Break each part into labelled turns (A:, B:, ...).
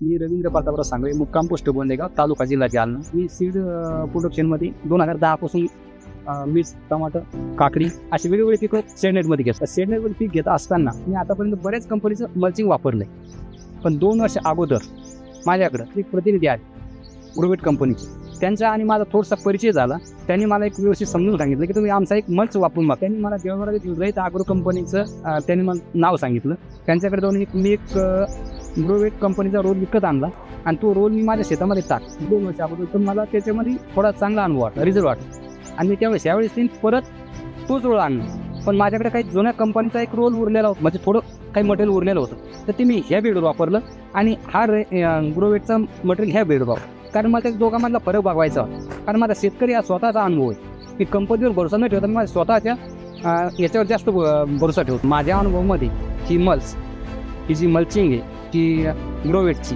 A: मी रवींद्र प्रतापराव सांगवे, मुक्काम पोस्ट बोंडेगाव, तालुका जिल्हा जालना. मी सीड प्रोडक्शनमध्ये 2010 पासून मिर्च, टमाटर, काकडी अशी वेगवेगळी पिकं शेडनेटमध्ये घेतो. शेडनेटमध्ये पीक घेत असताना मी आतापर्यंत बऱ्याच कंपनीचं मल्चिंग वापरलं आहे. पण 2 वर्ष अगोदर माझ्याकडं एक प्रतिनिधी आहे ग्रोवेट कंपनीचे, त्यांचा आणि माझा थोडासा परिचय झाला. त्यांनी मला एक व्यवस्थित समजून सांगितलं की तुम्ही आमचा एक मल्च वापरून बघा. त्यांनी मला देवळामध्ये रहित ॲग्रो कंपनीचं त्यांनी मला नाव सांगितलं. त्यांच्याकडे जाऊन मी एक ग्रोवेट कंपनीचा रोल विकत आणला आणि तो रोल मी माझ्या शेतामध्ये टाक. 2 वर्ष अगोदर तर मला त्याच्यामध्ये थोडा चांगला अनुभव वाटला, रिझल्ट वाटला. आणि मी यावेळेस त्यांनी परत तोच रोल आणला. पण माझ्याकडे काही जुन्या कंपनीचा एक रोल उरलेला होता, म्हणजे थोडं काही मटेरियल उरलेलं होतं, तर ते मी ह्या बेडवर वापरलं आणि हा ग्रोवेटचा मटेरियल ह्या बेडवर वापरलं. कारण मला त्या दोघांमधला फरक बघायचा होता. कारण माझा शेतकरी हा स्वतःचा अनुभव आहे. मी कंपनीवर भरोसा न ठेवता माझ्या स्वतःच्या याच्यावर जास्त भरोसा ठेवतो. माझ्या अनुभवामध्ये ही मल्च, ही जी मल्चिंग आहे की ग्रोवेटची,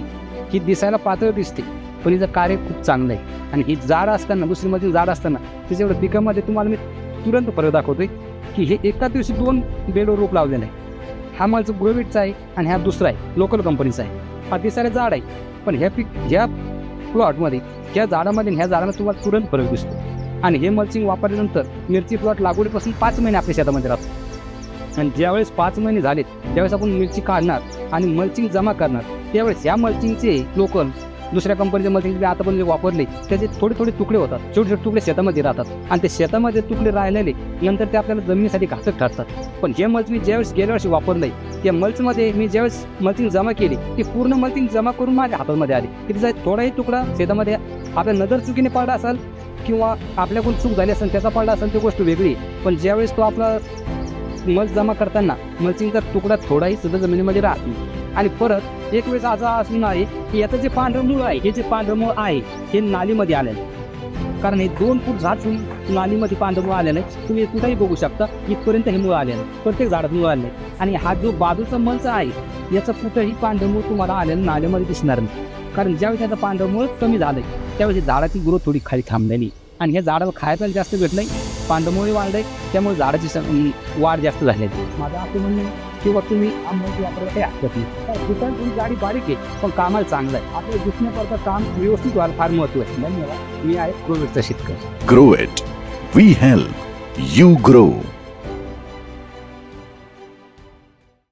A: ही दिसायला पातळ दिसते पण हिचं कार्य खूप चांगलं आहे. आणि ही जाड असताना, दुसरी मल्चिंग जाड असताना त्याच्यावर पिकामध्ये तुम्हाला मी तुरंत फरक दाखवतोय की हे एका दिवशी 2 बेडवर रोप लावलेलं आहे. हा मल्च ग्रोवेटचा आहे आणि हा दुसरा आहे लोकल कंपनीचा आहे. हा दिसायला जाड आहे पण ह्या प्लॉटमध्ये ह्या झाडामध्ये ह्या झाडामध्ये तुम्हाला तुरंत फरक दिसतो. आणि हे मल्चिंग वापरल्यानंतर मिरची प्लॉट लागवडीपासून 5 महिने आपल्या शेतामध्ये राहतो. आणि ज्यावेळेस 5 महिने झालेत त्यावेळेस आपण मिरची काढणार आणि मल्चिंग जमा करणार, त्यावेळेस ह्या मल्चिंगचे लोकल दुसऱ्या कंपनीचे मल्चिंग आता पण जे वापरले त्याचे थोडे तुकडे होतात, छोटे तुकडे शेतामध्ये राहतात. आणि ते शेतामध्ये तुकडे राहिलेले नंतर ते आपल्याला जमिनीसाठी घातक ठरतात. पण हे मल्च मी ज्यावेळेस गेल्या वर्षी वापरलंय, त्या मल्चमध्ये मी ज्यावेळेस मल्चिंग जमा केली ती पूर्ण मल्चिंग जमा करून माझ्या हातामध्ये आली. की तिचा थोडाही तुकडा शेतामध्ये आपल्या नजर चुकीने पडला असेल किंवा आपल्याकडून चूक झाली असेल त्याचा पडला असेल ती गोष्ट वेगळी. पण ज्यावेळेस तो आपला मल्च जमा करताना मल्चिंगचा तुकडा थोडाही सुद्धा जमिनीमध्ये राहत नाही. आणि परत एक वेळेस असा असून आहे की याचं जे पांढरं मूळ आहे, हे जे पांढरं मूळ आहे हे नालीमध्ये आलेलं आहे. कारण हे 2 फूट झाड नालीमध्ये पांढरं मूळ आलेलं आहे. तुम्ही कुठेही बघू शकता, इथपर्यंत हे मूळ आलेलं आहे, प्रत्येक झाडात मूळ आलेलं आहे. आणि हा जो बाजूचा मल्च आहे याचं कुठंही पांढरं मूळ तुम्हाला आलेलं नाल्यामध्ये दिसणार नाही. कारण ज्यावेळी त्याचं पांढरं मूळ कमी झालं आहे त्यावेळी झाडाची ग्रोथ थोडी खाली थांबलेली आणि हे झाडाला खायला जास्त भेटलं आहे, पांढरमुळे वाढलं आहे, त्यामुळे झाडाची वाढ जास्त झाली आहे. माझं असं म्हणणं आहे किंवा तुम्ही आंब्याची वापरायला काही हरकत नाही. दुकान गाडी बारीक आहे पण कामाला चांगलं आहे. आपलं दिसण्याकरता काम व्यवस्थित व्हायला फार महत्त्व आहे. धन्यवाद. मी आहे ग्रोवेटचा शेतकरी.
B: ग्रोवेट, वी हेल्प, यू ग्रो.